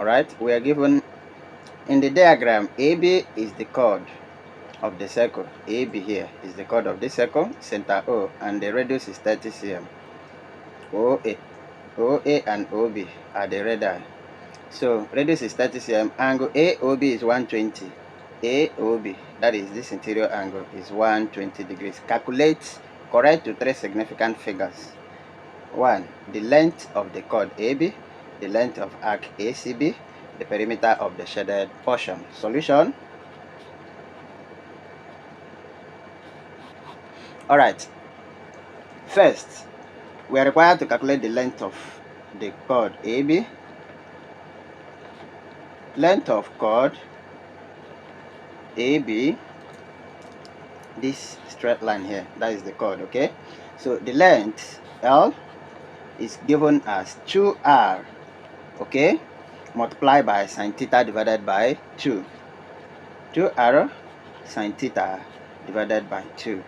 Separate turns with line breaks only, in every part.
Alright, we are given in the diagram, AB is the chord of the circle. AB here is the chord of the circle, center O, and the radius is 30 cm. OA and OB are the radii. So radius is 30 cm, angle AOB is 120. AOB, that is this interior angle, is 120 degrees. Calculate correct to three significant figures. 1. The length of the chord AB, the length of arc ACB, the perimeter of the shaded portion. Solution. Alright, first we are required to calculate the length of the chord AB. Length of chord AB, this straight line here, that is the chord, okay? So the length L is given as 2r, okay, multiplied by sine theta divided by 2. 2r sine theta divided by 2.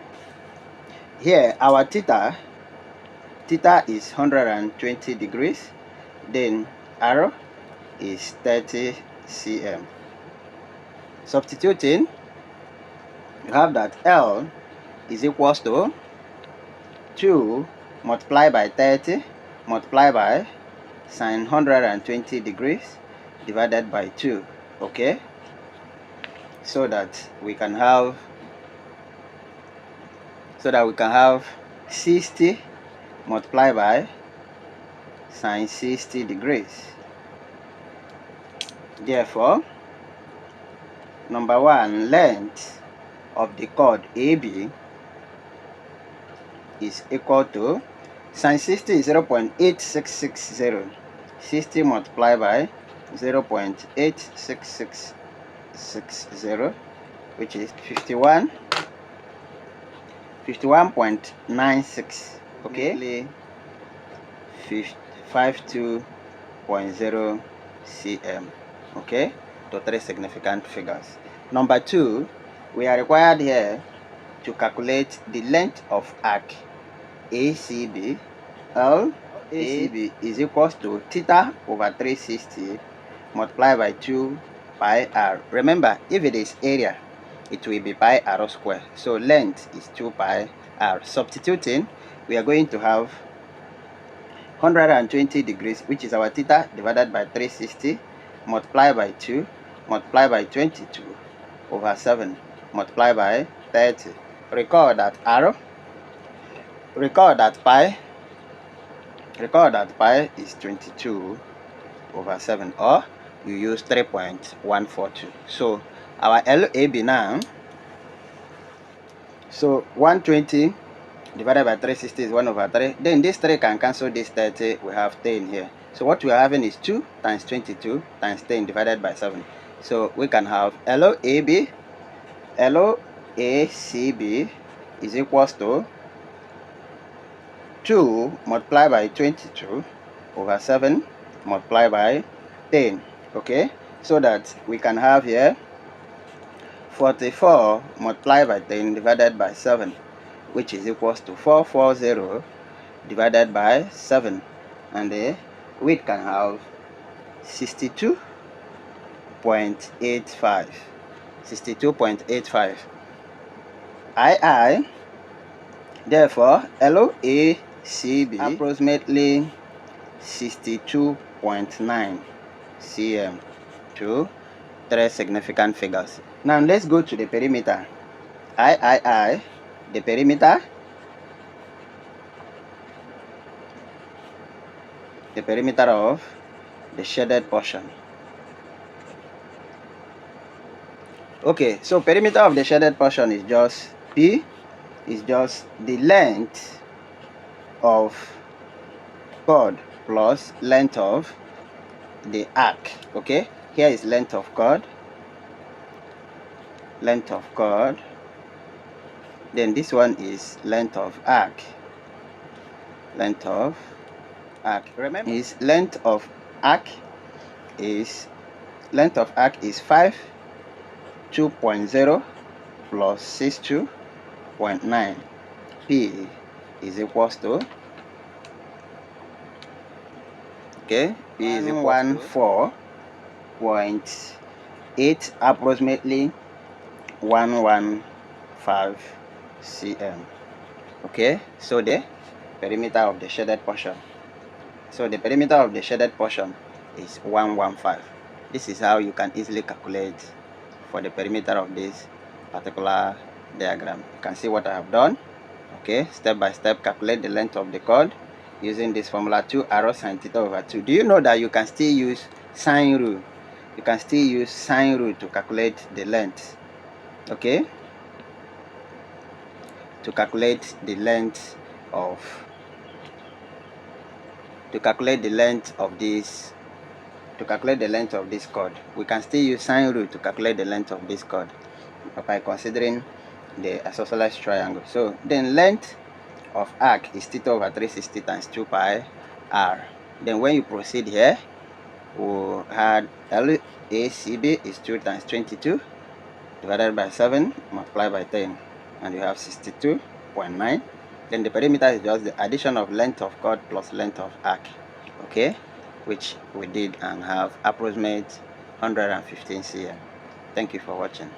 Here our theta is 120 degrees, then r is 30 cm. Substituting, you have that L is equals to 2 multiplied by 30 multiplied by sine 120 degrees divided by 2, okay, so that we can have 60 multiplied by sine 60 degrees. Therefore, number 1, length of the chord AB is equal to sine 60 is 0.8660. 60 multiplied by 0.86660, which is 51.96, okay, 52.0 cm, okay, to three significant figures. Number 2, we are required here to calculate the length of arc ACB. L ACB is equals to theta over 360 multiplied by 2 pi r. Remember, if it is area, it will be pi r square. So length is 2 pi r. Substituting, we are going to have 120 degrees, which is our theta, divided by 360 multiplied by 2 multiplied by 22 over 7 multiplied by 30. Recall that pi is 22 over 7, or you use 3.142. So our LAB now, so 120 divided by 360 is 1 over 3. Then this 3 can cancel this 30. We have 10 here. So what we are having is 2 times 22 times 10 divided by 7. So we can have LACB is equals to 2 multiplied by 22 over 7 multiplied by 10, okay, so that we can have here 44 multiplied by 10 divided by 7, which is equals to 440 divided by 7, and we can have 62.85. Therefore LACB approximately 62.9 cm to three significant figures. Now let's go to the perimeter. The perimeter of the shaded portion. Okay, so perimeter of the shaded portion is just P, is just the length of chord plus length of the arc, okay. Here is length of chord, then this one is length of arc. Remember, is length of arc is 5.2.0 plus 62.9. P is equals to, okay, P is 14 0.8 approximately 115 cm. Okay, so the perimeter of the shaded portion. So the perimeter of the shaded portion is 115. This is how you can easily calculate for the perimeter of this particular diagram. You can see what I have done. Okay, step by step, calculate the length of the chord using this formula 2 arrow sine theta over 2. Do you know that you can still use sine rule? You can still use sine rule to calculate the length. Okay, to calculate the length of this chord. We can still use sine rule to calculate the length of this chord by considering the isosceles triangle. So then length of arc is theta over 360 times 2 pi r. Then when you proceed here, we had LACB is 2 times 22 divided by 7 multiplied by 10, and you have 62.9. Then the perimeter is just the addition of length of chord plus length of arc, okay, which we did and have approximate 115 cm. Thank you for watching.